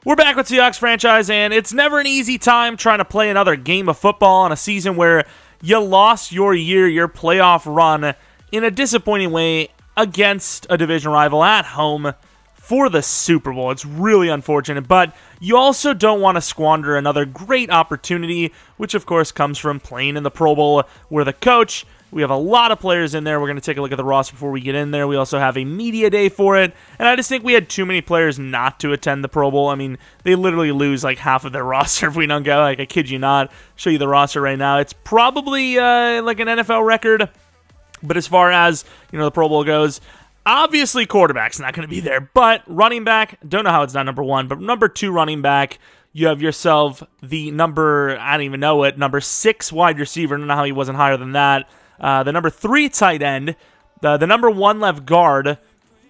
We're back with Seahawks Franchise, and it's never an easy time trying to play another game of football in a season where you lost your playoff run in a disappointing way against a division rival at home for the Super Bowl. It's really unfortunate, but you also don't want to squander another great opportunity, which of course comes from playing in the Pro Bowl. We're the coach. We have a lot of players in there. We're going to take a look at the roster before we get in there. We also have a media day for it, and I just think we had too many players not to attend the Pro Bowl. I mean, they literally lose like half of their roster if we don't go. Like, I kid you not. Show you the roster right now. It's probably like an NFL record, but as far as, the Pro Bowl goes, obviously quarterback's not going to be there, but running back, don't know how it's not number one, but number 2 running back, you have yourself the number 6 wide receiver. I don't know how he wasn't higher than that. The number 3 tight end, the number 1 left guard.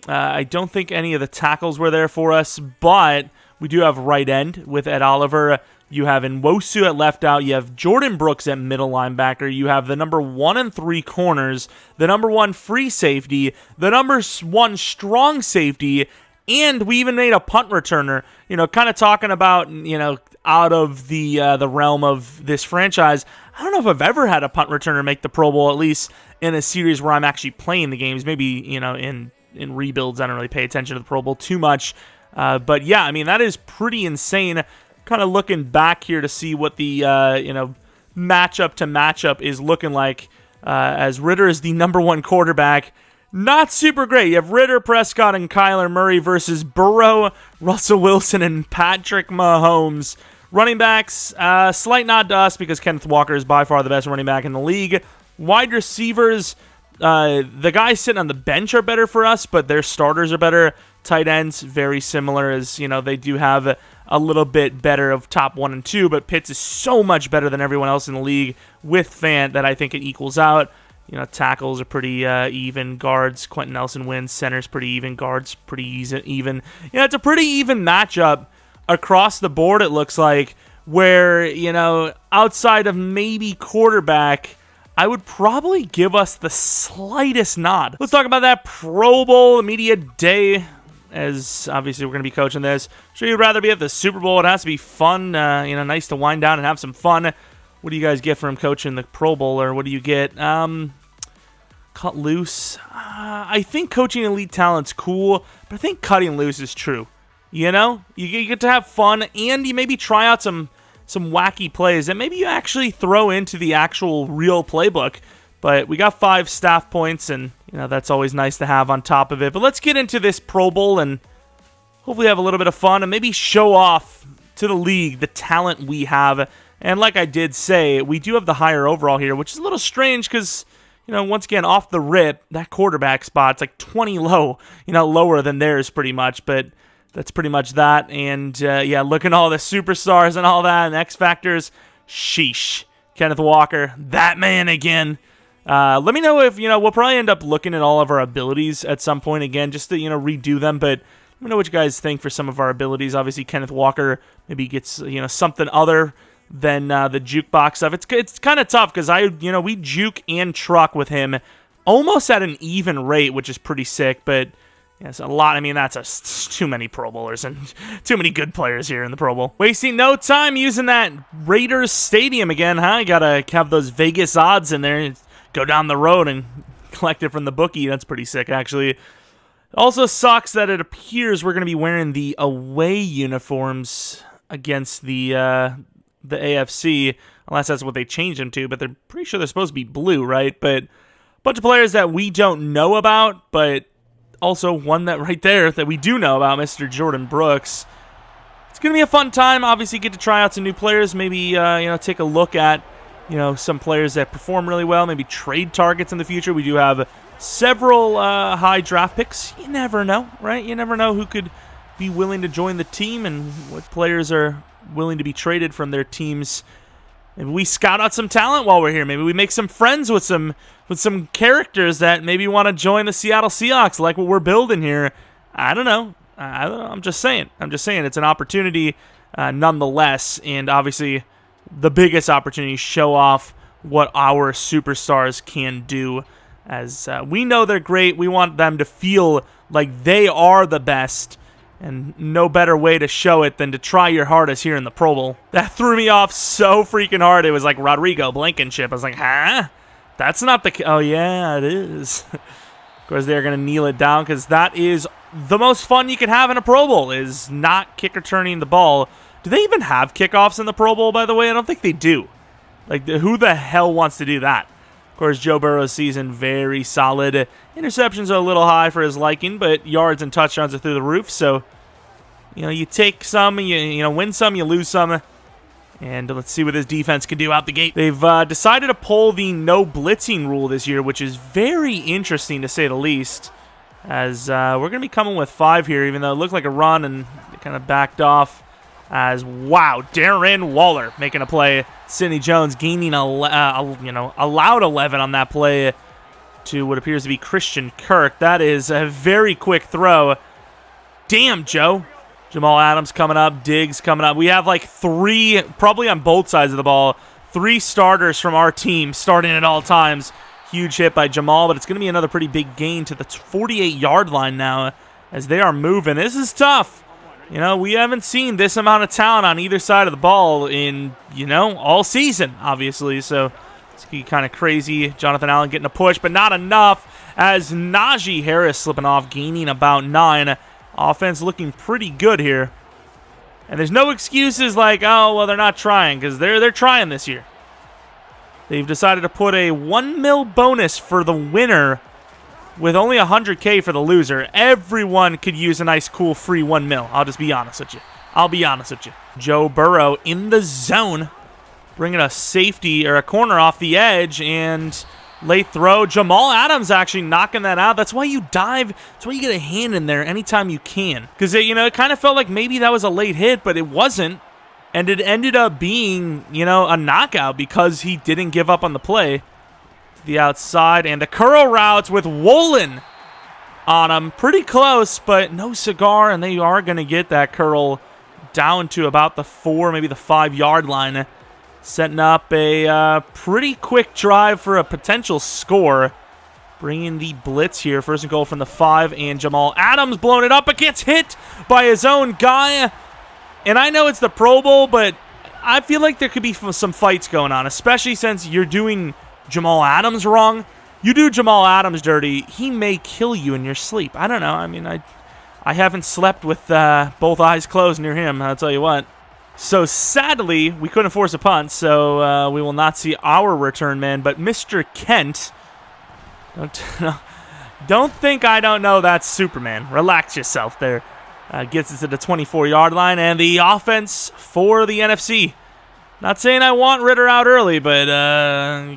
I don't think any of the tackles were there for us, but we do have right end with Ed Oliver. You have Nwosu at left out. You have Jordan Brooks at middle linebacker. You have the number 1 and 3 corners, the number 1 free safety, the number 1 strong safety, and we even made a punt returner. Kind of talking about, out of the realm of this franchise. I don't know if I've ever had a punt returner make the Pro Bowl, at least in a series where I'm actually playing the games. Maybe, in rebuilds, I don't really pay attention to the Pro Bowl too much. But yeah, I mean, that is pretty insane. Kind of looking back here to see what the, matchup to matchup is looking like, as Ritter is the number 1 quarterback. Not super great. You have Ritter, Prescott, and Kyler Murray versus Burrow, Russell Wilson, and Patrick Mahomes. Running backs, slight nod to us because Kenneth Walker is by far the best running back in the league. Wide receivers, the guys sitting on the bench are better for us, but their starters are better. Tight ends, very similar, as they do have a little bit better of top 1 and 2, but Pitts is so much better than everyone else in the league with Fant that I think it equals out. Tackles are pretty even. Guards, Quentin Nelson wins. Centers pretty even. Guards pretty even. It's a pretty even matchup across the board, it looks like, where, outside of maybe quarterback, I would probably give us the slightest nod. Let's talk about that Pro Bowl media day, as obviously we're going to be coaching this. Sure, you'd rather be at the Super Bowl. It has to be fun, nice to wind down and have some fun. What do you guys get from coaching the Pro Bowl, or what do you get? Cut loose. I think coaching elite talent's cool, but I think cutting loose is true. You get to have fun, and you maybe try out some wacky plays that maybe you actually throw into the actual real playbook. But we got 5 staff points, and that's always nice to have on top of it. But let's get into this Pro Bowl and hopefully have a little bit of fun and maybe show off to the league the talent we have. And like I did say, we do have the higher overall here, which is a little strange because, once again, off the rip, that quarterback spot's like 20 low, lower than theirs pretty much. But that's pretty much that. And, looking at all the superstars and all that and X Factors, sheesh. Kenneth Walker, that man again. Let me know if, we'll probably end up looking at all of our abilities at some point again, just to, redo them. But let me know what you guys think for some of our abilities. Obviously, Kenneth Walker maybe gets, something other than the jukebox stuff. It's kind of tough because we juke and truck with him almost at an even rate, which is pretty sick. But yeah, it's a lot. I mean, that's too many Pro Bowlers and too many good players here in the Pro Bowl. Wasting no time using that Raiders Stadium again, huh? You gotta have those Vegas odds in there and go down the road and collect it from the bookie. That's pretty sick, actually. Also sucks that it appears we're gonna be wearing the away uniforms against the AFC, unless that's what they changed them to, but they're pretty sure they're supposed to be blue, right? But a bunch of players that we don't know about, but also one that right there that we do know about, Mr. Jordan Brooks. It's going to be a fun time. Obviously, get to try out some new players, maybe take a look at some players that perform really well, maybe trade targets in the future. We do have several high draft picks. You never know, right? You never know who could be willing to join the team and what players are willing to be traded from their teams. Maybe we scout out some talent while we're here. Maybe we make some friends with some characters that maybe want to join the Seattle Seahawks, like what we're building here. I don't know. I'm just saying. It's an opportunity nonetheless, and obviously the biggest opportunity to show off what our superstars can do. As we know they're great, we want them to feel like they are the best, And no better way to show it than to try your hardest here in the Pro Bowl. That threw me off so freaking hard. It was like Rodrigo Blankenship. I was like, huh? That's not the... Oh, yeah, it is. Of course, they're going to kneel it down because that is the most fun you can have in a Pro Bowl is not kick returning the ball. Do they even have kickoffs in the Pro Bowl, by the way? I don't think they do. Like, who the hell wants to do that? Of course, Joe Burrow's season, very solid. Interceptions are a little high for his liking, but yards and touchdowns are through the roof. So, you take some, you win some, you lose some. And let's see what this defense can do out the gate. They've decided to pull the no blitzing rule this year, which is very interesting to say the least. As we're going to be coming with 5 here, even though it looked like a run and kind of backed off. As, wow, Darren Waller making a play. Sidney Jones gaining, allowed 11 on that play to what appears to be Christian Kirk. That is a very quick throw. Damn, Joe. Jamal Adams coming up. Diggs coming up. We have like 3, probably on both sides of the ball, 3 starters from our team starting at all times. Huge hit by Jamal, but it's going to be another pretty big gain to the 48-yard line now as they are moving. This is tough. We haven't seen this amount of talent on either side of the ball in, all season, obviously. So it's kind of crazy. Jonathan Allen getting a push, but not enough as Najee Harris slipping off, gaining about 9. Offense looking pretty good here. And there's no excuses like, oh, well, they're not trying, because they're trying this year. They've decided to put a $1 million bonus for the winner with only $100K for the loser. Everyone could use a nice, cool, free $1 million. I'll just be honest with you. Joe Burrow in the zone, bringing a safety or a corner off the edge, and late throw. Jamal Adams actually knocking that out. That's why you dive. That's why you get a hand in there anytime you can. Because, it kind of felt like maybe that was a late hit, but it wasn't. And it ended up being, a knockout because he didn't give up on the play. The outside, and the curl routes with Woolen on him. Pretty close, but no cigar, and they are going to get that curl down to about the 4, maybe the 5-yard line. Setting up a pretty quick drive for a potential score. Bringing the blitz here. First and goal from the 5, and Jamal Adams blowing it up, but gets hit by his own guy. And I know it's the Pro Bowl, but I feel like there could be some fights going on, especially since you're doing Jamal Adams wrong. You do Jamal Adams dirty, he may kill you in your sleep. I don't know. I mean, I haven't slept with both eyes closed near him, I'll tell you what. So sadly, we couldn't force a punt, so we will not see our return man. But Mr. Kent, don't think I don't know that's Superman. Relax yourself there. Gets it to the 24-yard line, and the offense for the NFC. Not saying I want Ritter out early, but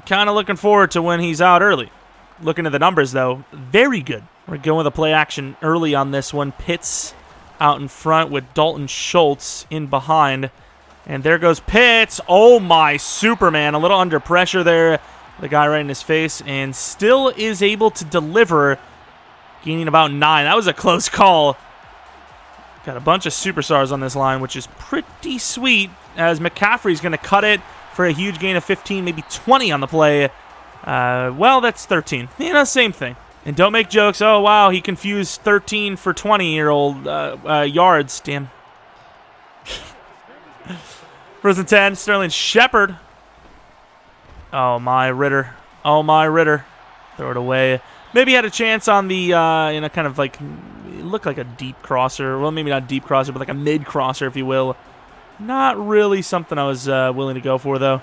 kind of looking forward to when he's out early. Looking at the numbers, though, very good. We're going with a play action early on this one. Pitts out in front with Dalton Schultz in behind. And there goes Pitts. Oh, my Superman. A little under pressure there. The guy right in his face. And still is able to deliver. Gaining about 9. That was a close call. Got a bunch of superstars on this line, which is pretty sweet. As McCaffrey's going to cut it for a huge gain of 15, maybe 20 on the play. Well, that's 13. Same thing. And don't make jokes. Oh, wow, he confused 13 for 20-year-old yards. Damn. First and 10, Sterling Shepard. Oh, my Ritter. Throw it away. Maybe had a chance on the, kind of like, it looked like a deep crosser. Well, maybe not deep crosser, but like a mid crosser, if you will. Not really something I was willing to go for, though.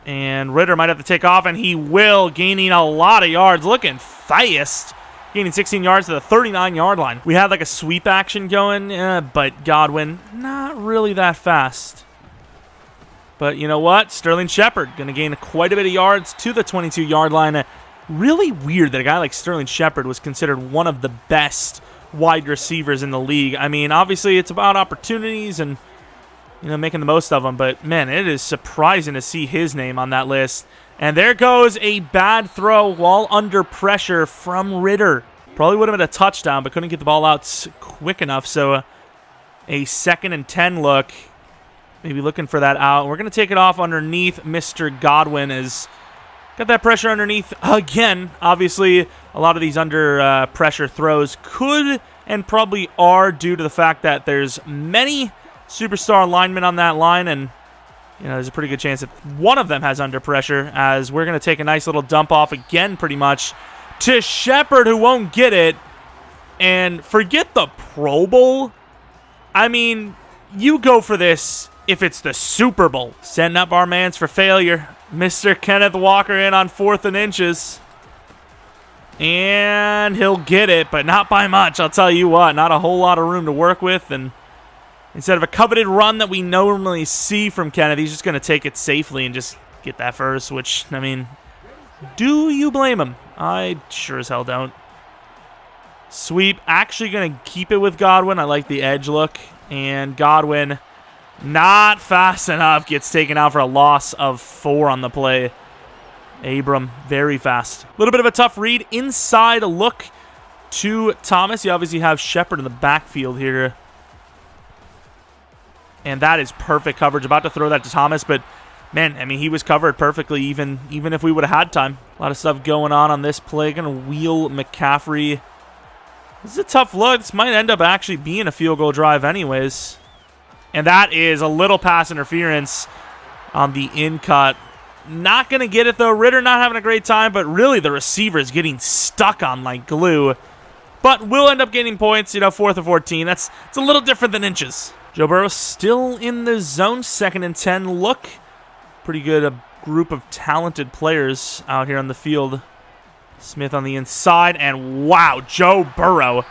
And Ritter might have to take off, and he will, gaining a lot of yards. Looking fast. Gaining 16 yards to the 39-yard line. We had like a sweep action going, but Godwin, not really that fast. But you know what? Sterling Shepard going to gain quite a bit of yards to the 22-yard line. Really weird that a guy like Sterling Shepard was considered one of the best wide receivers in the league. I mean, obviously it's about opportunities and making the most of them, but man, it is surprising to see his name on that list. And there goes a bad throw while under pressure from Ritter. Probably would have been a touchdown, but couldn't get the ball out quick enough. So a 2nd and 10 look. Maybe looking for that out. We're going to take it off underneath Mr. Godwin. As got that pressure underneath again. Obviously, a lot of these under pressure throws could and probably are due to the fact that there's many superstar linemen on that line, and there's a pretty good chance that one of them has under pressure, as we're going to take a nice little dump off again pretty much to Shepard, who won't get it. And forget the Pro Bowl. I mean, you go for this if it's the Super Bowl. Setting up our mans for failure. Mr. Kenneth Walker in on 4th and inches. And he'll get it, but not by much. I'll tell you what, not a whole lot of room to work with. And instead of a coveted run that we normally see from Kenneth, he's just going to take it safely and just get that first, which, I mean, do you blame him? I sure as hell don't. Sweep, actually going to keep it with Godwin. I like the edge look. And Godwin, not fast enough, gets taken out for a loss of 4 on the play. Abram, very fast. A little bit of a tough read. Inside look to Thomas. You obviously have Shepard in the backfield here. And that is perfect coverage. About to throw that to Thomas, but man, I mean, he was covered perfectly even if we would have had time. A lot of stuff going on this play. Going to wheel McCaffrey. This is a tough look. This might end up actually being a field goal drive anyways. And that is a little pass interference on the in-cut. Not going to get it, though. Ritter not having a great time, but really the receiver is getting stuck on like glue. But we'll end up getting points, 4th and 14. It's a little different than inches. Joe Burrow still in the zone, 2nd and 10 look. Pretty good a group of talented players out here on the field. Smith on the inside, and wow, Joe Burrow.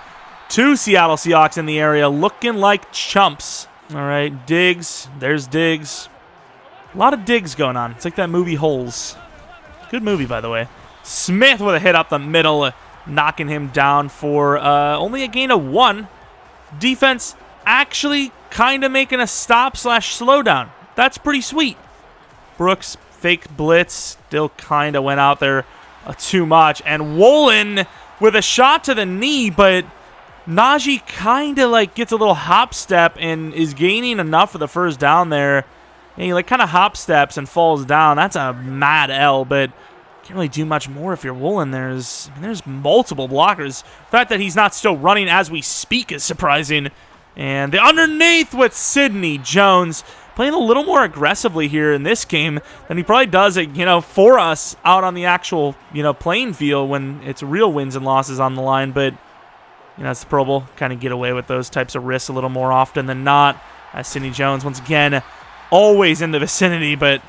2 Seattle Seahawks in the area looking like chumps. All right, Diggs. There's Diggs. A lot of Diggs going on. It's like that movie Holes. Good movie, by the way. Smith with a hit up the middle, knocking him down for only a gain of 1. Defense actually kind of making a stop/slowdown. That's pretty sweet. Brooks, fake blitz, still kind of went out there too much. And Woolen with a shot to the knee, but Najee kind of like gets a little hop step and is gaining enough for the first down there. And he like kind of hop steps and falls down. That's a mad L, but can't really do much more if you're Woolen. There's multiple blockers. The fact that he's not still running as we speak is surprising. And the underneath with Sidney Jones playing a little more aggressively here in this game than he probably does, for us out on the actual, playing field when it's real wins and losses on the line. But, it's the Pro Bowl. Kind of get away with those types of risks a little more often than not. As Sidney Jones, once again, always in the vicinity, but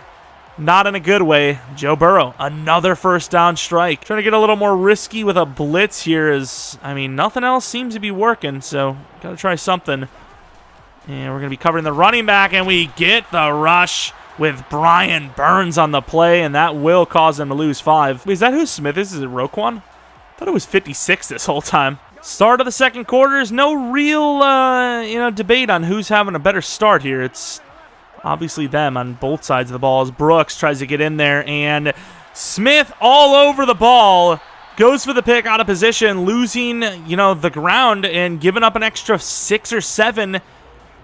not in a good way. Joe Burrow, another first down strike. Trying to get a little more risky with a blitz here nothing else seems to be working, so got to try something. And we're going to be covering the running back, and we get the rush with Brian Burns on the play, and that will cause them to lose 5. Wait, is that who Smith is? Is it Roquan? I thought it was 56 this whole time. Start of the second quarter is no real, debate on who's having a better start here. It's obviously them on both sides of the ball as Brooks tries to get in there, and Smith all over the ball. Goes for the pick out of position, losing, the ground and giving up an extra 6 or 7,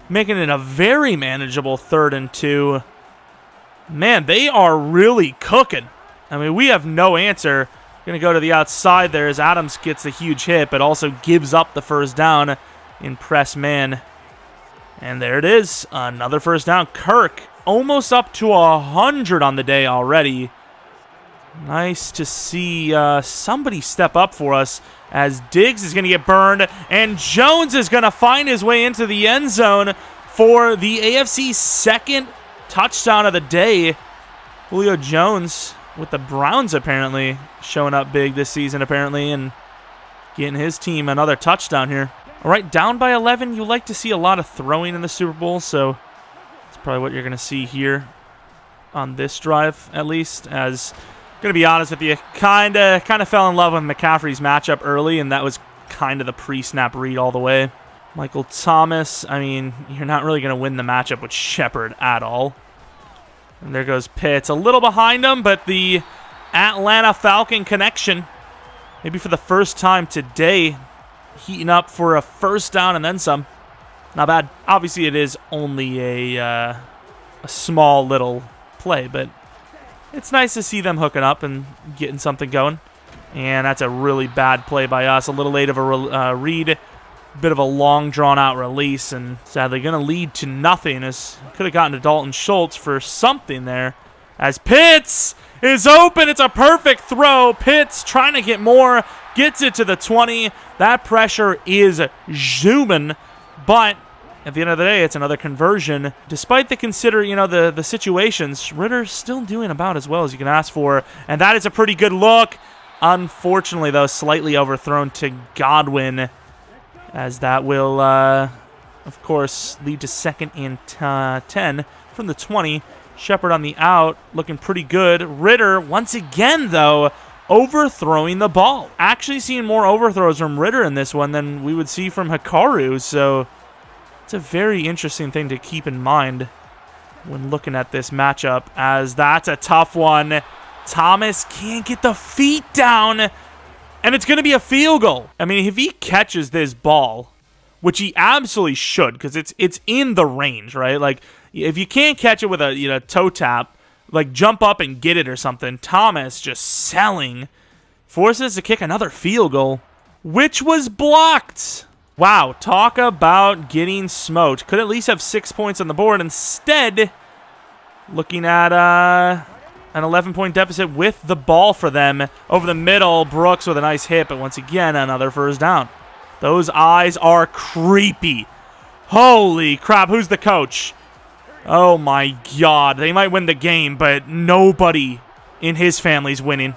making it a very manageable 3rd and 2. Man, they are really cooking. We have no answer. Going to go to the outside there as Adams gets a huge hit, but also gives up the first down in press man. And there it is, another first down. Kirk almost up to 100 on the day already. Nice to see somebody step up for us as Diggs is going to get burned, and Jones is going to find his way into the end zone for the AFC's 2nd touchdown of the day. Julio Jones with the Browns apparently showing up big this season apparently and getting his team another touchdown here. All right, down by 11. You like to see a lot of throwing in the Super Bowl, so that's probably what you're going to see here on this drive at least. As going to be honest with you, kind of fell in love with McCaffrey's matchup early, and that was kind of the pre-snap read all the way. Michael Thomas, you're not really going to win the matchup with Shepard at all. And there goes Pitts. A little behind him, but the Atlanta Falcon connection, maybe for the first time today, heating up for a first down and then some. Not bad. Obviously, it is only a small little play, but it's nice to see them hooking up and getting something going. And that's a really bad play by us. A little late of a read. Bit of a long, drawn-out release, and sadly going to lead to nothing, as could have gotten to Dalton Schultz for something there. As Pitts is open, it's a perfect throw. Pitts trying to get more, gets it to the 20. That pressure is zooming, but at the end of the day, it's another conversion. Despite the situations, Ritter's still doing about as well as you can ask for, and that is a pretty good look. Unfortunately, though, slightly overthrown to Godwin, as that will, of course, lead to 2nd and 10 from the 20. Shepard on the out, looking pretty good. Ritter, once again, though, overthrowing the ball. Actually seeing more overthrows from Ritter in this one than we would see from Hikaru, so it's a very interesting thing to keep in mind when looking at this matchup, as that's a tough one. Thomas can't get the feet down, and it's going to be a field goal. I mean, if he catches this ball, which he absolutely should, because it's in the range, right? Like, if you can't catch it with a toe tap, like jump up and get it or something, Thomas just selling, forces to kick another field goal, which was blocked. Wow, talk about getting smoked. Could at least have 6 points on the board. Instead, looking at an 11-point deficit with the ball for them. Over the middle, Brooks with a nice hit, but once again, another first down. Those eyes are creepy. Holy crap, who's the coach? Oh my God, they might win the game, but nobody in his family's winning,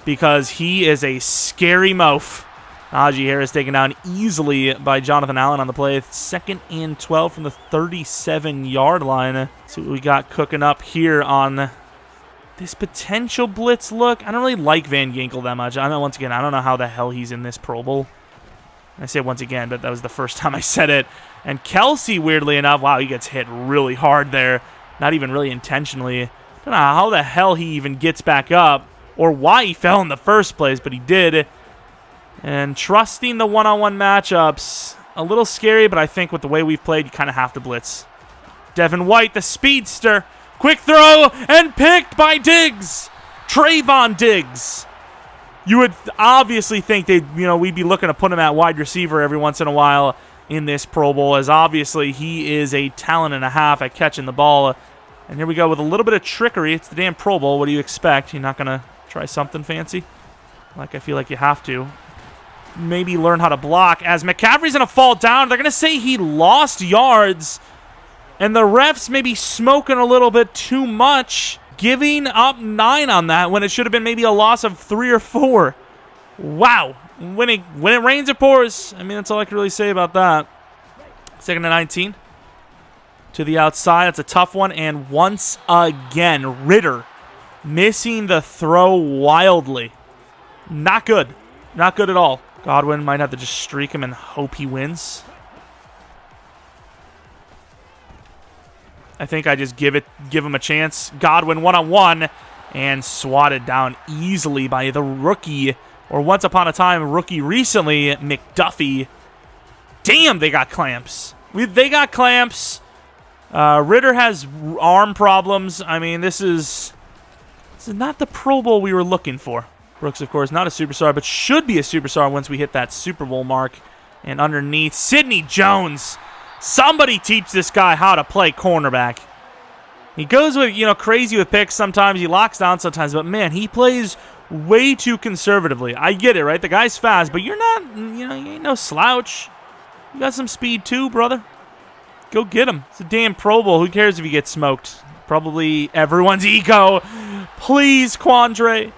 because he is a scary mouf. Najee Harris taken down easily by Jonathan Allen on the play. 2nd and 12 from the 37-yard line. See what we got cooking up here on this potential blitz look. I don't really like Van Ginkel that much. I don't know how the hell he's in this Pro Bowl. I say once again, but that was the first time I said it. And Kelsey, weirdly enough, wow, he gets hit really hard there. Not even really intentionally. Don't know how the hell he even gets back up or why he fell in the first place, but he did. And trusting the one-on-one matchups, a little scary, but I think with the way we've played, you kind of have to blitz. Devin White, the speedster. Quick throw, and picked by Diggs. Trayvon Diggs. You would obviously think we'd be looking to put him at wide receiver every once in a while in this Pro Bowl, as obviously he is a talent and a half at catching the ball. And here we go with a little bit of trickery. It's the damn Pro Bowl. What do you expect? You're not going to try something fancy? Like, I feel like you have to. Maybe learn how to block, as McCaffrey's going to fall down. They're going to say he lost yards, and the refs may be smoking a little bit too much, giving up 9 on that when it should have been maybe a loss of 3 or 4. Wow. When it rains, it pours. I mean, that's all I can really say about that. 2nd and 19. To the outside. That's a tough one. And once again, Ritter missing the throw wildly. Not good. Not good at all. Godwin might have to just streak him and hope he wins. I think I just give him a chance. Godwin one-on-one and swatted down easily by the rookie, or once upon a time rookie recently, McDuffie. Damn, they got clamps. They got clamps. Ritter has arm problems. I mean, this is not the Pro Bowl we were looking for. Brooks, of course, not a superstar, but should be a superstar once we hit that Super Bowl mark. And underneath, Sidney Jones. Somebody teach this guy how to play cornerback. He goes with, crazy with picks sometimes. He locks down sometimes. But, man, he plays way too conservatively. I get it, right? The guy's fast, but you're not, you ain't no slouch. You got some speed too, brother. Go get him. It's a damn Pro Bowl. Who cares if you get smoked? Probably everyone's ego. Please, Quandre.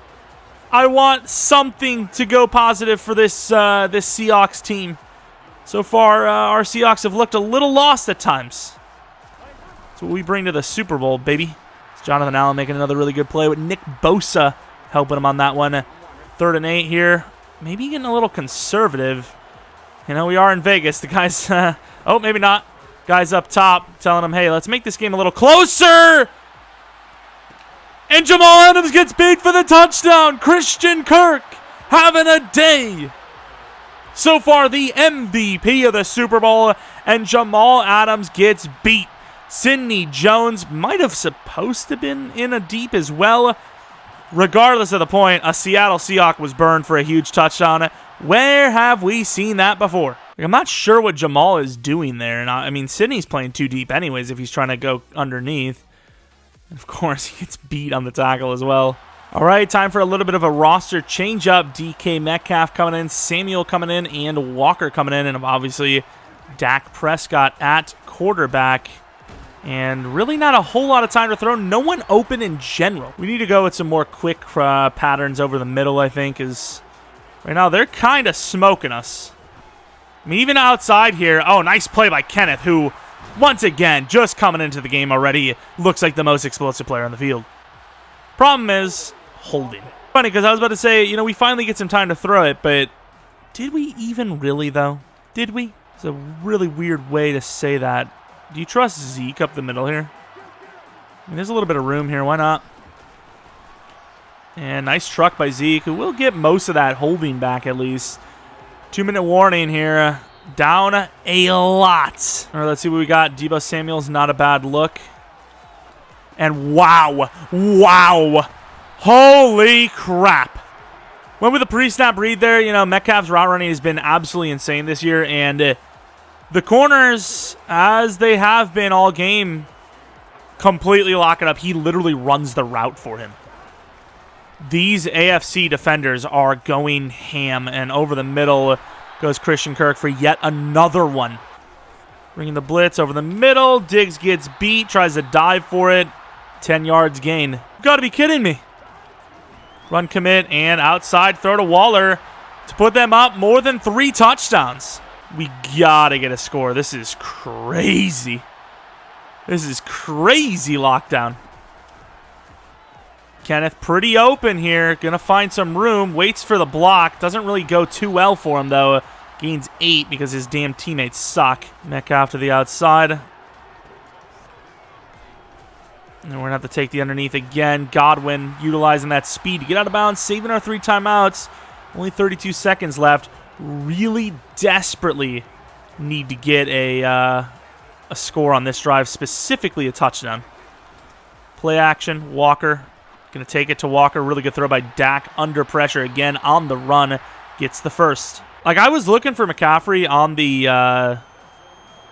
I want something to go positive for this this Seahawks team. So far, our Seahawks have looked a little lost at times. That's what we bring to the Super Bowl, baby. It's Jonathan Allen making another really good play with Nick Bosa helping him on that one. 3rd and 8 here. Maybe getting a little conservative. We are in Vegas. The guys, oh, maybe not. Guys up top telling him, hey, let's make this game a little closer. And Jamal Adams gets beat for the touchdown. Christian Kirk having a day. So far, the MVP of the Super Bowl, and Jamal Adams gets beat. Sidney Jones might have supposed to have been in a deep as well. Regardless of the point, a Seattle Seahawk was burned for a huge touchdown. Where have we seen that before? Like, I'm not sure what Jamal is doing there. And I mean, Sydney's playing too deep anyways if he's trying to go underneath. And of course, he gets beat on the tackle as well. All right, time for a little bit of a roster change-up. DK Metcalf coming in, Samuel coming in, and Walker coming in. And obviously, Dak Prescott at quarterback. And really not a whole lot of time to throw. No one open in general. We need to go with some more quick patterns over the middle, I think, is right now they're kind of smoking us. I mean, even outside here. Oh, nice play by Kenneth, who, once again, just coming into the game already, looks like the most explosive player on the field. Problem is, holding. Funny, because I was about to say, we finally get some time to throw it, but did we even really, though? Did we? It's a really weird way to say that. Do you trust Zeke up the middle here? I mean, there's a little bit of room here. Why not? And nice truck by Zeke, who will get most of that holding back at least. 2-minute warning here. Down a lot. All right, let's see what we got. Deebo Samuel's not a bad look. And wow. Wow. Holy crap. Went with a pre-snap read there. Metcalf's route running has been absolutely insane this year. And the corners, as they have been all game, completely lock it up. He literally runs the route for him. These AFC defenders are going ham, and over the middle goes Christian Kirk for yet another one. Bringing the blitz over the middle. Diggs gets beat, tries to dive for it. 10 yards gain. You got to be kidding me. Run commit and outside throw to Waller to put them up more than 3 touchdowns. We got to get a score. This is crazy. This is crazy lockdown. Kenneth pretty open here. Going to find some room. Waits for the block. Doesn't really go too well for him, though. Gains 8 because his damn teammates suck. Metcalf to the outside. And we're going to have to take the underneath again. Godwin utilizing that speed to get out of bounds. Saving our 3 timeouts. Only 32 seconds left. Really desperately need to get a score on this drive. Specifically a touchdown. Play action. Walker. Going to take it to Walker. Really good throw by Dak. Under pressure again on the run. Gets the first. Like, I was looking for McCaffrey on the,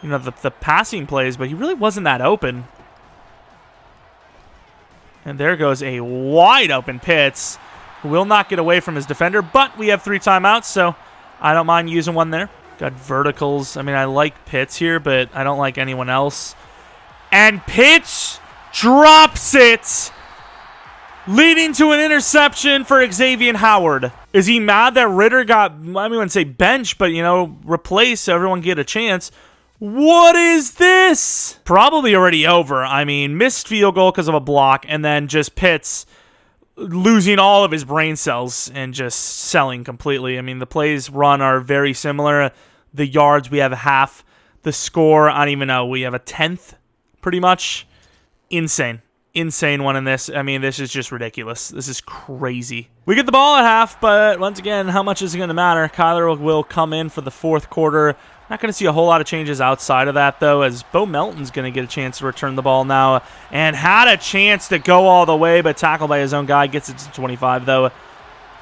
the passing plays, but he really wasn't that open. And there goes a wide open Pitts. Will not get away from his defender, but we have 3 timeouts, so I don't mind using one there. Got verticals. I mean, I like Pitts here, but I don't like anyone else. And Pitts drops it, leading to an interception for Xavier Howard. Is he mad that Ritter got, I wouldn't say bench, but, replaced so everyone get a chance? What is this? Probably already over. I mean, missed field goal because of a block, and then just Pitts losing all of his brain cells and just selling completely. I mean, the plays run are very similar. The yards, we have half. The score, I don't even know. We have a 10th, pretty much. Insane one in this. I mean, this is just ridiculous. This is crazy. We get the ball at half, but once again, how much is it going to matter? Kyler will come in for the 4th quarter. Not going to see a whole lot of changes outside of that, though, as Bo Melton's going to get a chance to return the ball now and had a chance to go all the way, but tackled by his own guy. Gets it to 25, though.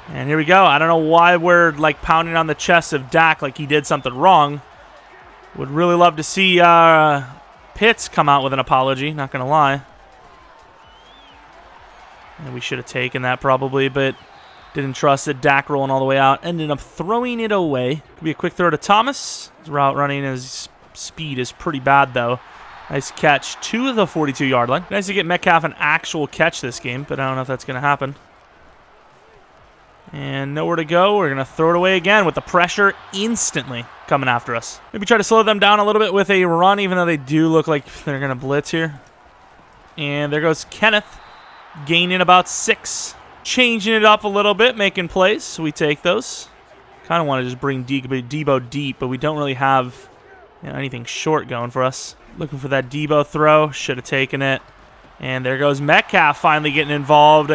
And here we go. I don't know why we're, pounding on the chest of Dak like he did something wrong. Would really love to see Pitts come out with an apology, not going to lie. And we should have taken that probably, but didn't trust it. Dak rolling all the way out. Ended up throwing it away. Could be a quick throw to Thomas. His route running, his speed is pretty bad, though. Nice catch to the 42-yard line. Nice to get Metcalf an actual catch this game, but I don't know if that's going to happen. And nowhere to go. We're going to throw it away again with the pressure instantly coming after us. Maybe try to slow them down a little bit with a run, even though they do look like they're going to blitz here. And there goes Kenneth, gaining about 6. Changing it up a little bit, making plays. So we take those. Kind of want to just bring Debo deep, but we don't really have anything short going for us. Looking for that Debo throw. Should have taken it. And there goes Metcalf finally getting involved.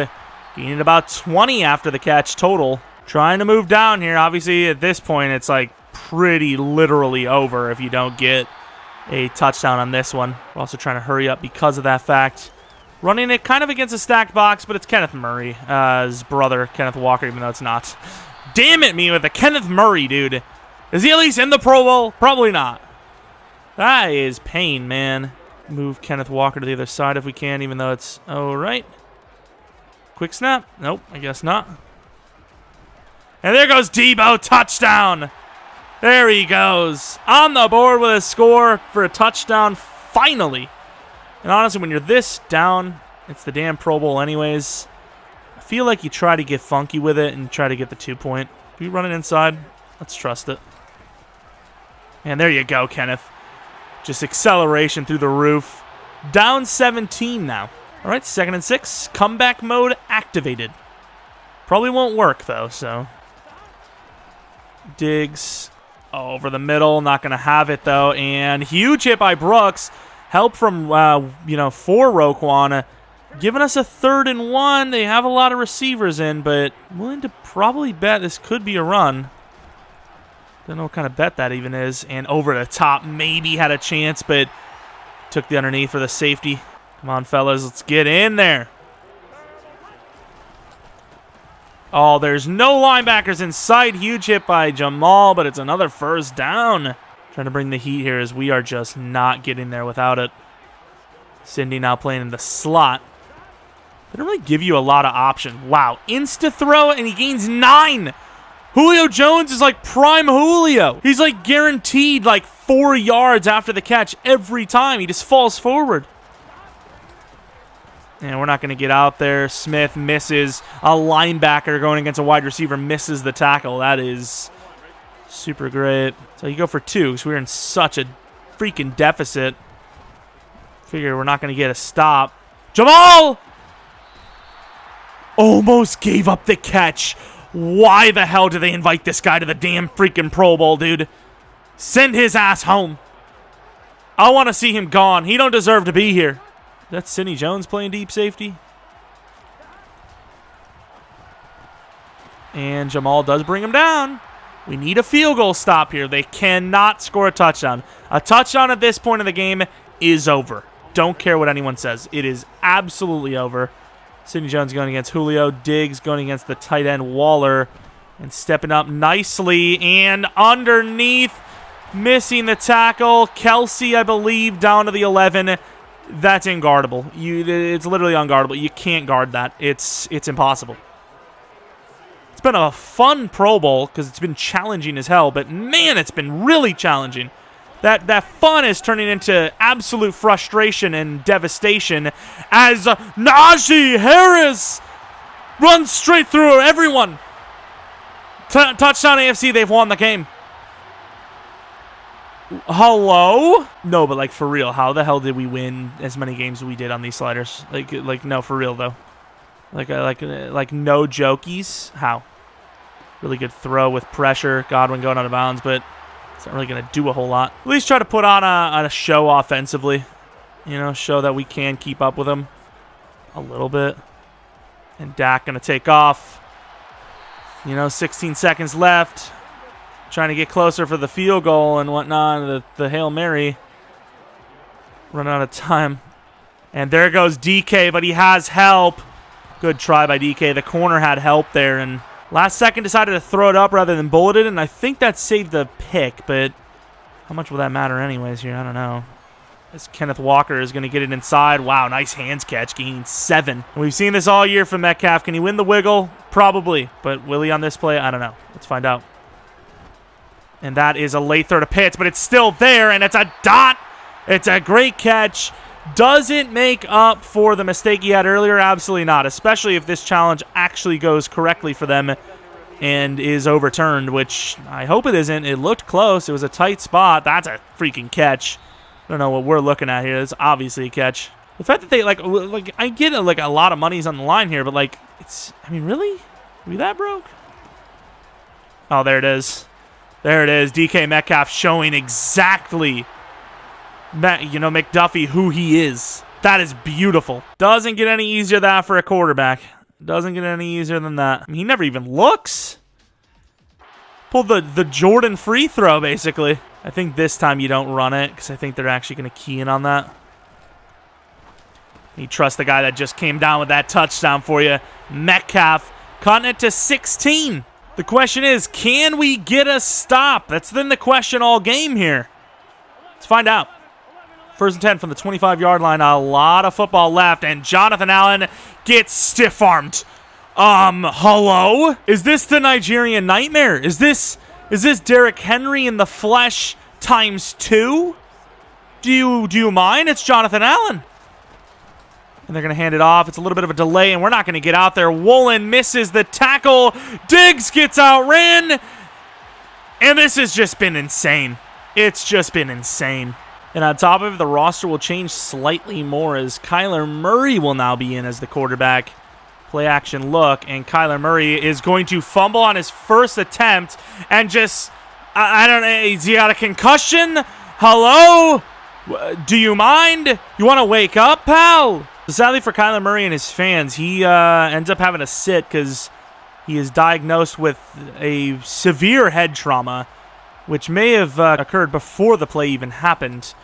Gaining about 20 after the catch total. Trying to move down here. Obviously, at this point, it's pretty literally over if you don't get a touchdown on this one. We're also trying to hurry up because of that fact. Running it kind of against a stacked box, but it's Kenneth Murray, his brother, Kenneth Walker, even though it's not. Damn it, me with the Kenneth Murray, dude. Is he at least in the Pro Bowl? Probably not. That is pain, man. Move Kenneth Walker to the other side if we can, even though it's all right. Quick snap. Nope, I guess not. And there goes Debo. Touchdown. There he goes. On the board with a score for a touchdown, finally. And honestly, when you're this down, it's the damn Pro Bowl anyways. I feel like you try to get funky with it and try to get the 2-point. Can we run it inside? Let's trust it. And there you go, Kenneth. Just acceleration through the roof. Down 17 now. All right, 2nd and 6. Comeback mode activated. Probably won't work, though, so. Diggs over the middle. Not going to have it, though. And huge hit by Brooks. Help from, for Roquan. Giving us a 3rd and 1. They have a lot of receivers in, but willing to probably bet this could be a run. Don't know what kind of bet that even is. And over the top, maybe had a chance, but took the underneath for the safety. Come on, fellas, let's get in there. Oh, there's no linebackers in sight. Huge hit by Jamal, but it's another first down. Trying to bring the heat here as we are just not getting there without it. Cindy now playing in the slot. They don't really give you a lot of options. Wow, insta throw, and he gains 9. Julio Jones is like prime Julio. He's like guaranteed like 4 yards after the catch every time. He just falls forward. And we're not going to get out there. Smith misses. A linebacker going against a wide receiver misses the tackle. That is super great. So you go for 2 because we're in such a freaking deficit. Figure we're not going to get a stop. Jamal! Almost gave up the catch. Why the hell do they invite this guy to the damn freaking Pro Bowl, dude? Send his ass home. I want to see him gone. He don't deserve to be here. That's Sidney Jones playing deep safety. And Jamal does bring him down. We need a field goal stop here. They cannot score a touchdown. A touchdown at this point in the game is over. Don't care what anyone says. It is absolutely over. Sidney Jones going against Julio. Diggs going against the tight end Waller. And stepping up nicely. And underneath. Missing the tackle. Kelsey, I believe, down to the 11. That's unguardable. It's literally unguardable. You can't guard that. It's impossible. It's been a fun Pro Bowl because it's been challenging as hell. But, man, it's been really challenging. That fun is turning into absolute frustration and devastation as Najee Harris runs straight through everyone. Touchdown AFC, they've won the game. Hello? No, but like for real, how the hell did we win as many games as we did on these sliders? Like no, for real though. Like no jokies. How? Really good throw with pressure. Godwin going out of bounds, but it's not really going to do a whole lot. At least try to put on a show offensively. Show that we can keep up with them a little bit. And Dak going to take off. 16 seconds left. Trying to get closer for the field goal and whatnot. The Hail Mary. Run out of time. And there goes DK, but he has help. Good try by DK. The corner had help there, and last second decided to throw it up rather than bullet it, and I think that saved the pick, but how much will that matter anyways here? I don't know. As Kenneth Walker is going to get it inside. Wow, nice hands catch, gaining 7. And we've seen this all year from Metcalf. Can he win the wiggle? Probably, but will he on this play? I don't know. Let's find out. And that is a late throw to Pitts, but it's still there, and it's a dot. It's a great catch. Does it make up for the mistake he had earlier? Absolutely not, especially if this challenge actually goes correctly for them and is overturned, which I hope it isn't. It looked close. It was a tight spot. That's a freaking catch. I don't know what we're looking at here. It's obviously a catch. The fact that they, I get it, a lot of money's on the line here, but, really? Are we that broke? Oh, there it is. There it is. DK Metcalf showing exactly, McDuffie who he is. That is beautiful. Doesn't get any easier than that for a quarterback. Doesn't get any easier than that. He never even looks. Pulled the Jordan free throw, basically. I think this time you don't run it because I think they're actually going to key in on that. You trust the guy that just came down with that touchdown for you. Metcalf cutting it to 16. The question is, can we get a stop? That's been the question all game here. Let's find out. First and 10 from the 25-yard line. A lot of football left, and Jonathan Allen gets stiff-armed. Hello? Is this the Nigerian Nightmare? Is this Derrick Henry in the flesh times 2? Do you mind? It's Jonathan Allen. And they're going to hand it off. It's a little bit of a delay, and we're not going to get out there. Woolen misses the tackle. Diggs gets outran. And this has just been insane. It's just been insane. And on top of it, the roster will change slightly more as Kyler Murray will now be in as the quarterback. Play action look, and Kyler Murray is going to fumble on his first attempt and just, I don't know, has he got a concussion? Hello? Do you mind? You want to wake up, pal? Sadly for Kyler Murray and his fans, he ends up having to sit because he is diagnosed with a severe head trauma, which may have occurred before the play even happened,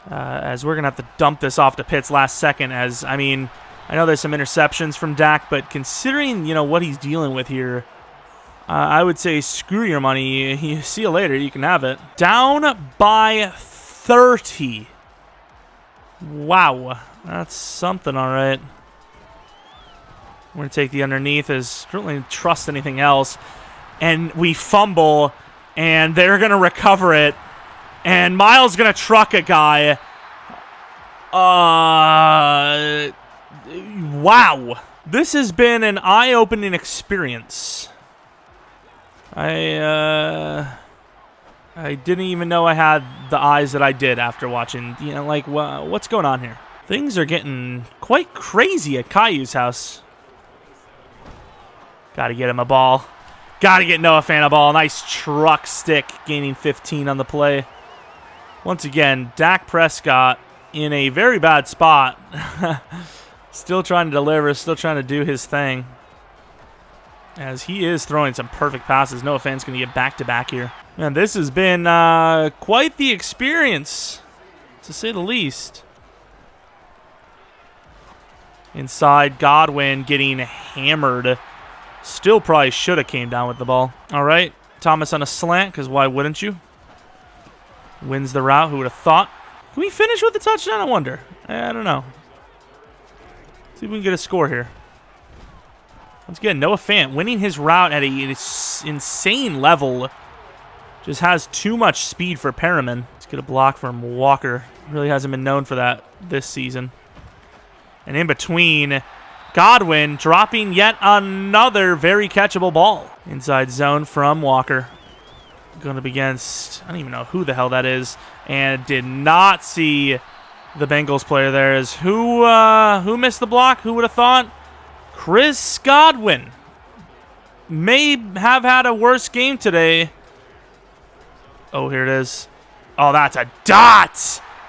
as we're going to have to dump this off to Pitts last second. As, I mean, I know there's some interceptions from Dak, but considering, what he's dealing with here, I would say screw your money. You see you later. You can have it. Down by 30. Wow. That's something, all right. We're going to take the underneath as I don't really trust anything else. And we fumble, and they're going to recover it. And Miles going to truck a guy. Wow. This has been an eye-opening experience. I didn't even know I had the eyes that I did after watching. What's going on here? Things are getting quite crazy at Caillou's house. Got to get him a ball. Got to get Noah Fant a ball. Nice truck stick, gaining 15 on the play. Once again, Dak Prescott in a very bad spot. Still trying to deliver, still trying to do his thing. As he is throwing some perfect passes. Noah Fant's going to get back-to-back here. Man, this has been quite the experience, to say the least. Inside, Godwin getting hammered. Still probably should have came down with the ball. All right, Thomas on a slant, because why wouldn't you? Wins the route, who would have thought? Can we finish with the touchdown, I wonder? I don't know. See if we can get a score here. Once again, Noah Fant winning his route at an insane level. Just has too much speed for Perriman. Let's get a block from Walker. Really hasn't been known for that this season. And in between, Godwin dropping yet another very catchable ball. Inside zone from Walker. Going up against, I don't even know who the hell that is. And did not see the Bengals player there. As who missed the block? Who would have thought? Chris Godwin may have had a worse game today. Oh, here it is. Oh, that's a dot.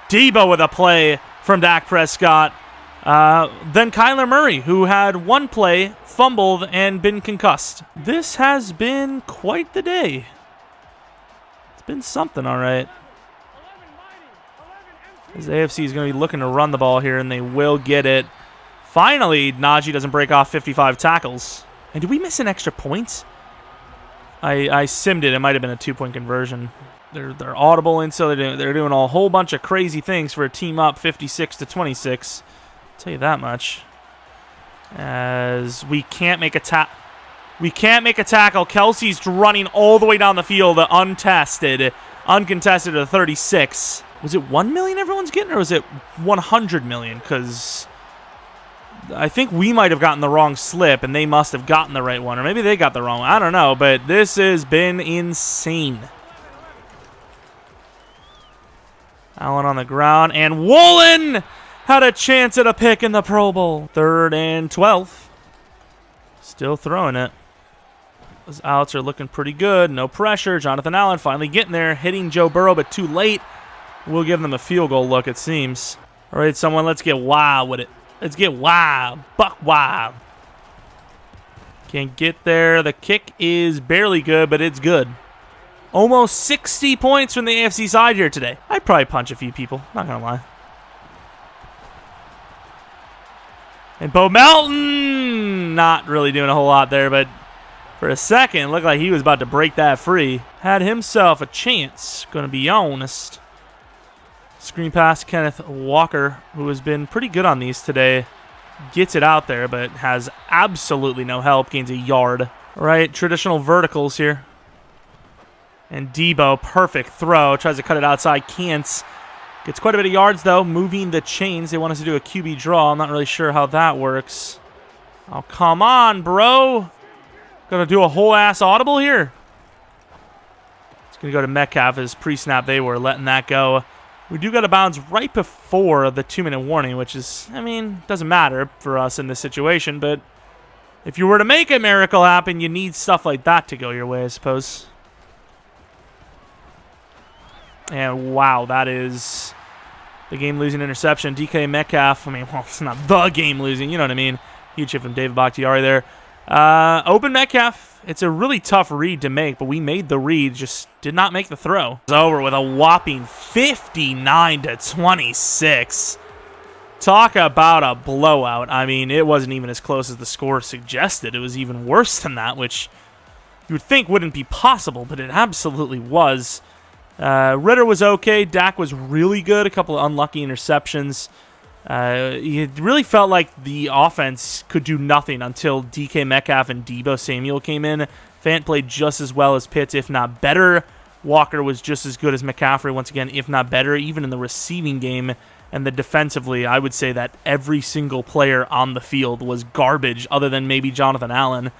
Debo with a play from Dak Prescott. Then Kyler Murray, who had one play, fumbled, and been concussed. This has been quite the day. It's been something, all right. As the AFC is going to be looking to run the ball here, and they will get it. Finally, Najee doesn't break off 55 tackles. And did we miss an extra point? I simmed it. It might have been a 2-point conversion. They're audible, and so they're doing a whole bunch of crazy things for a team up 56-26. I'll tell you that much. As we can't make a tackle. Kelsey's running all the way down the field, uncontested at 36. Was it 1 million everyone's getting, or was it 100 million? Because I think we might have gotten the wrong slip, and they must have gotten the right one. Or maybe they got the wrong one. I don't know, but this has been insane. Allen on the ground, and Woolen had a chance at a pick in the Pro Bowl. 3rd and 12. Still throwing it. Those outs are looking pretty good. No pressure. Jonathan Allen finally getting there, hitting Joe Burrow, but too late. We'll give them a field goal look, it seems. All right, someone, let's get wild with it. Let's get wild. Buck wild. Can't get there. The kick is barely good, but it's good. Almost 60 points from the AFC side here today. I'd probably punch a few people. Not going to lie. And Bo Melton, not really doing a whole lot there, but For a second, it looked like he was about to break that free. Had himself a chance, gonna be honest. Screen pass, Kenneth Walker, who has been pretty good on these today. Gets it out there, but has absolutely no help. Gains a yard. All right, traditional verticals here. And Debo, perfect throw. Tries to cut it outside, can't. Gets quite a bit of yards, though, moving the chains. They want us to do a QB draw. I'm not really sure how that works. Oh, come on, bro. Gonna do a whole-ass audible here. It's gonna go to Metcalf as pre-snap. They were letting that go. We do got to bounce right before the 2-minute warning, which is, I mean, doesn't matter for us in this situation, but if you were to make a miracle happen, you need stuff like that to go your way, I suppose. And wow, that is the game-losing interception. DK Metcalf, I mean, well, it's not the game-losing, you know what I mean. Huge hit from David Bakhtiari there. Open Metcalf. It's a really tough read to make, but we made the read, just did not make the throw. It's over with a whopping 59-26. Talk about a blowout. I mean, it wasn't even as close as the score suggested. It was even worse than that, which you would think wouldn't be possible, but it absolutely was. Ritter was okay. Dak was really good. A couple of unlucky interceptions. It really felt like the offense could do nothing until DK Metcalf and Debo Samuel came in. Fant played just as well as Pitts, if not better. Walker was just as good as McCaffrey, once again, if not better, even in the receiving game. And then defensively, I would say that every single player on the field was garbage, other than maybe Jonathan Allen.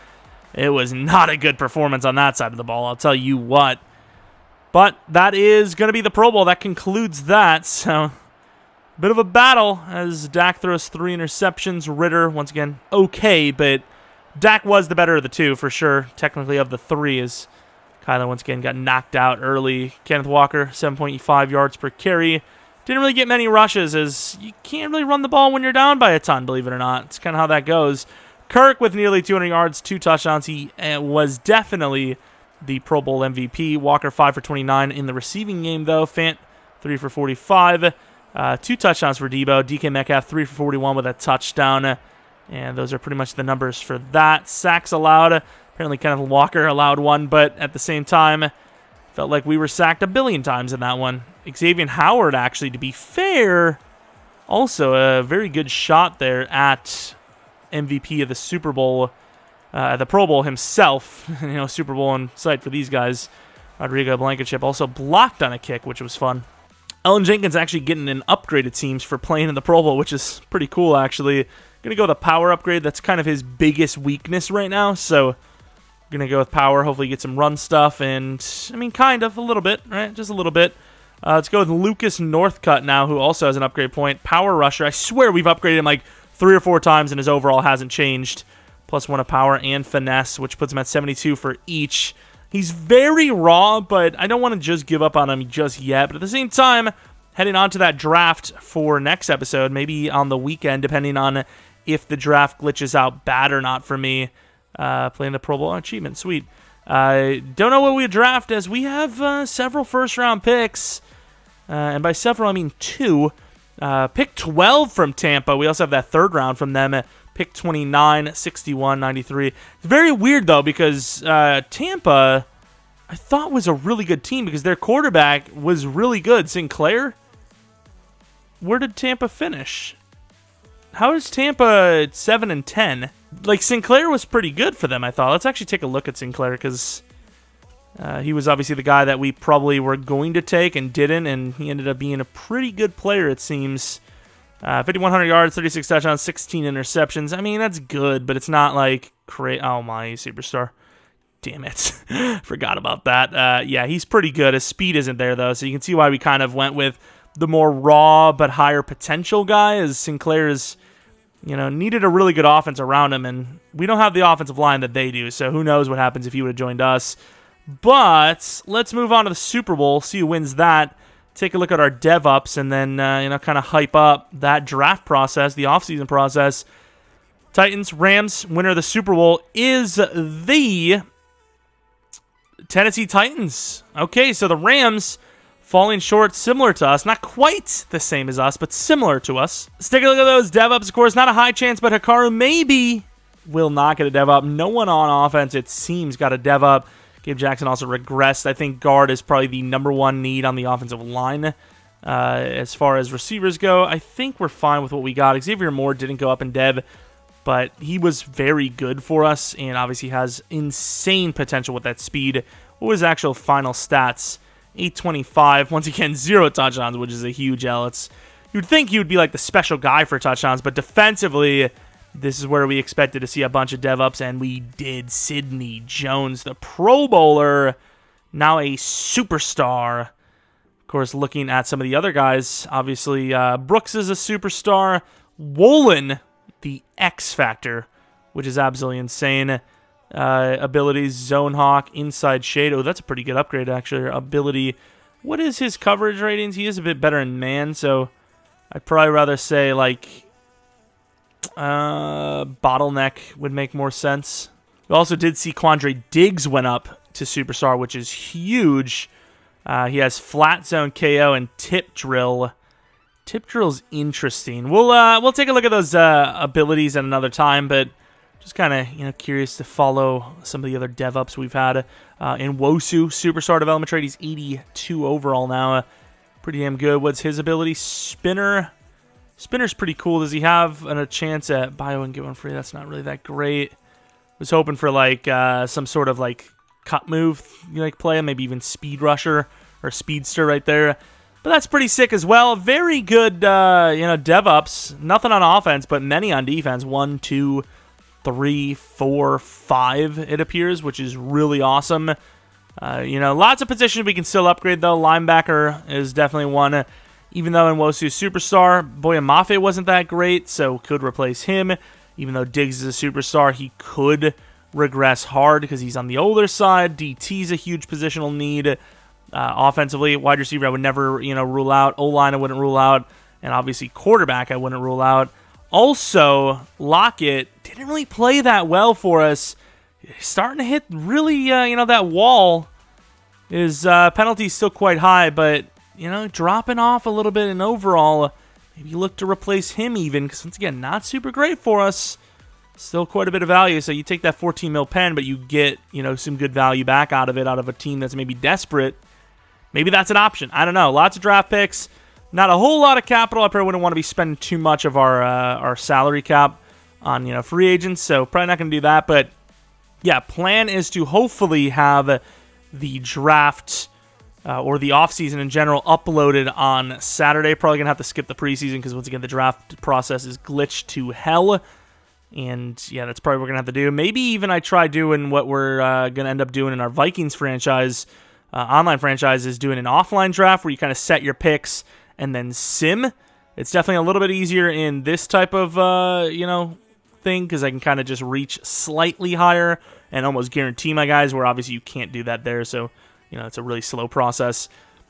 It was not a good performance on that side of the ball, I'll tell you what. But that is going to be the Pro Bowl. That concludes that, so bit of a battle as Dak throws 3 interceptions. Ritter, once again, okay, but Dak was the better of the two for sure. Technically of the 3, as Kyler once again got knocked out early. Kenneth Walker, 7.5 yards per carry. Didn't really get many rushes, as you can't really run the ball when you're down by a ton, believe it or not. It's kind of how that goes. Kirk with nearly 200 yards, 2 touchdowns. He was definitely the Pro Bowl MVP. Walker 5 for 29 in the receiving game, though. Fant 3 for 45. 2 touchdowns for Debo. DK Metcalf 3 for 41 with a touchdown. And those are pretty much the numbers for that. Sacks allowed. Apparently Kenneth Walker allowed 1, but at the same time, felt like we were sacked a billion times in that one. Xavier Howard, actually, to be fair, also a very good shot there at MVP of the Super Bowl, the Pro Bowl himself. Super Bowl in sight for these guys. Rodrigo Blankenship also blocked on a kick, which was fun. Ellen Jenkins actually getting an upgrade, it seems, for playing in the Pro Bowl, which is pretty cool, actually. Going to go with a power upgrade. That's kind of his biggest weakness right now, so going to go with power, hopefully get some run stuff, and, I mean, kind of, a little bit, right? Just a little bit. Let's go with Lucas Northcutt now, who also has an upgrade point. Power rusher. I swear we've upgraded him like 3 or 4 times, and his overall hasn't changed. +1 of power and finesse, which puts him at 72 for each. He's very raw, but I don't want to just give up on him just yet. But at the same time, heading on to that draft for next episode, maybe on the weekend, depending on if the draft glitches out bad or not for me. Playing the Pro Bowl achievement, sweet. Don't know what we draft, as we have several first-round picks. And by several, I mean 2. Pick 12 from Tampa. We also have that 3rd round from them. Pick 29, 61, 93. It's very weird, though, because Tampa, I thought, was a really good team because their quarterback was really good. Sinclair? Where did Tampa finish? How is Tampa 7-10? Like, Sinclair was pretty good for them, I thought. Let's actually take a look at Sinclair, because he was obviously the guy that we probably were going to take and didn't, and he ended up being a pretty good player, it seems. 5,100 yards, 36 touchdowns, 16 interceptions. I mean, that's good, but it's not like crazy. Oh, my superstar. Damn it. Forgot about that. Yeah, he's pretty good. His speed isn't there, though, so you can see why we kind of went with the more raw but higher potential guy, as Sinclair is, needed a really good offense around him, and we don't have the offensive line that they do, so who knows what happens if he would have joined us. But let's move on to the Super Bowl, see who wins that. Take a look at our dev-ups, and then, kind of hype up that draft process, the offseason process. Titans, Rams, winner of the Super Bowl is the Tennessee Titans. Okay, so the Rams falling short, similar to us. Not quite the same as us, but similar to us. Let's take a look at those dev-ups. Of course, not a high chance, but Hikaru maybe will not get a dev up. No one on offense, it seems, got a dev up. Gabe Jackson also regressed. I think guard is probably the #1 need on the offensive line. As far as receivers go, I think we're fine with what we got. Xavier Moore didn't go up in dev, but he was very good for us and obviously has insane potential with that speed. What was actual final stats? 825. Once again, 0 touchdowns, which is a huge L. You'd think he would be like the special guy for touchdowns, but defensively, this is where we expected to see a bunch of dev ups, and we did. Sidney Jones, the Pro Bowler, now a superstar. Of course, looking at some of the other guys, obviously Brooks is a superstar. Woolen, the X Factor, which is absolutely insane. Abilities, Zone Hawk, Inside Shade. Oh, that's a pretty good upgrade, actually. Ability. What is his coverage ratings? He is a bit better in man, so I'd probably rather say, like, Bottleneck would make more sense. We also did see Quandre Diggs went up to Superstar, which is huge. He has Flat Zone KO and Tip Drill. Tip Drill's interesting. We'll take a look at those abilities at another time, but just kind of curious to follow some of the other dev ups we've had. In Wosu, Superstar development trade, he's 82 overall now. Pretty damn good. What's his ability? Spinner. Spinner's pretty cool. Does he have a chance at bio and get one free? That's not really that great. Was hoping for like some sort of like cut move play, maybe even speed rusher or speedster right there. But that's pretty sick as well. Very good dev ups. Nothing on offense, but many on defense. 1, 2, 3, 4, 5, it appears, which is really awesome. Lots of positions we can still upgrade, though. Linebacker is definitely one. Even though in Wosu Superstar, Boya Mafe wasn't that great, so could replace him. Even though Diggs is a superstar, he could regress hard because he's on the older side. DT's a huge positional need. Offensively, wide receiver I would never rule out. O-line I wouldn't rule out. And obviously quarterback I wouldn't rule out. Also, Lockett didn't really play that well for us. Starting to hit really, that wall. His penalty's still quite high, but, dropping off a little bit in overall. Maybe look to replace him even, because once again, not super great for us. Still quite a bit of value, so you take that 14 mil pen, but you get, some good value back out of it, out of a team that's maybe desperate. Maybe that's an option. I don't know. Lots of draft picks. Not a whole lot of capital. I probably wouldn't want to be spending too much of our salary cap on free agents, so probably not going to do that. But yeah, plan is to hopefully have the draft or the offseason in general uploaded on Saturday. Probably going to have to skip the preseason because once again the draft process is glitched to hell. And yeah, that's probably what we're going to have to do. Maybe even I try doing what we're going to end up doing in our Vikings franchise, online franchise, is doing an offline draft where you kind of set your picks and then sim. It's definitely a little bit easier in this type of, thing because I can kind of just reach slightly higher and almost guarantee my guys, where obviously you can't do that there. So, it's a really slow process.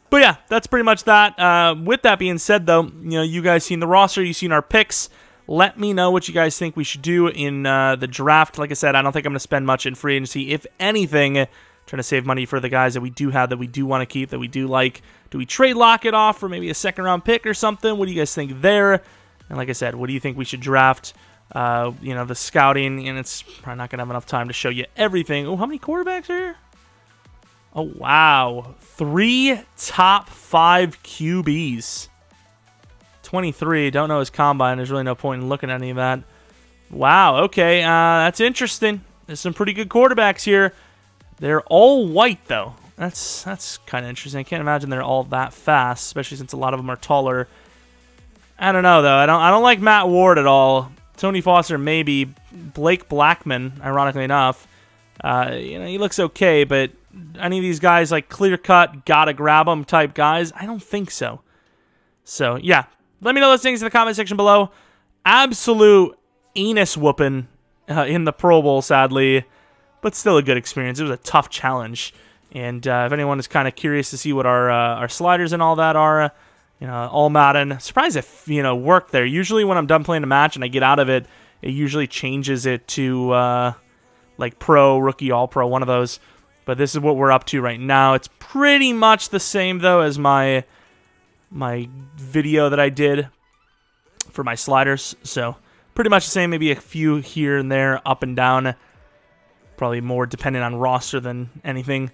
But yeah, that's pretty much that. With that being said, though, you guys seen the roster, you've seen our picks. Let me know what you guys think we should do in the draft. Like I said, I don't think I'm going to spend much in free agency. If anything, trying to save money for the guys that we do have, that we do want to keep, that we do like. Do we trade Lockett off for maybe a second-round pick or something? What do you guys think there? And like I said, what do you think we should draft? The scouting, and it's probably not going to have enough time to show you everything. Oh, how many quarterbacks are here? Oh, wow. 3 top 5 QBs. 23. Don't know his combine. There's really no point in looking at any of that. Wow, okay. That's interesting. There's some pretty good quarterbacks here. They're all white, though. That's kind of interesting. I can't imagine they're all that fast, especially since a lot of them are taller. I don't know, though. I don't like Matt Ward at all. Tony Foster, maybe. Blake Blackman, ironically enough. He looks okay, but any of these guys, like clear-cut, gotta grab them type guys, I don't think so. So, yeah. Let me know those things in the comment section below. Absolute anus whooping in the Pro Bowl, sadly. But still a good experience. It was a tough challenge. And if anyone is kind of curious to see what our sliders and all that are, all Madden. Surprised if, worked there. Usually when I'm done playing a match and I get out of it, it usually changes it to, like Pro, Rookie, All-Pro, one of those. But this is what we're up to right now. It's pretty much the same, though, as my video that I did for my sliders. So, pretty much the same, maybe a few here and there, up and down. Probably more dependent on roster than anything.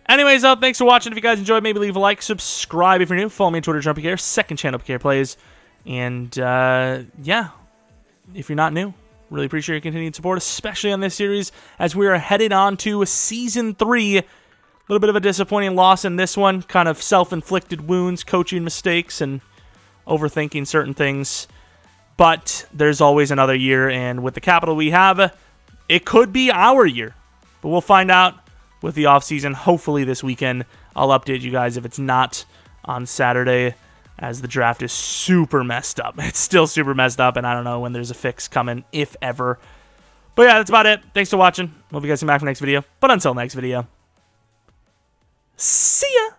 Anyways, thanks for watching. If you guys enjoyed, maybe leave a like, subscribe if you're new. Follow me on Twitter, Jeromepkr, second channel, PK Plays. And, yeah, if you're not new, really appreciate your continued support, especially on this series, as we are headed on to Season 3. A little bit of a disappointing loss in this one, kind of self-inflicted wounds, coaching mistakes, and overthinking certain things. But there's always another year, and with the capital we have, it could be our year. But we'll find out with the offseason, hopefully this weekend. I'll update you guys if it's not on Saturday, as the draft is super messed up. It's still super messed up, and I don't know when there's a fix coming, if ever. But yeah, that's about it. Thanks for watching. Hope you guys come back for the next video. But until next video, see ya!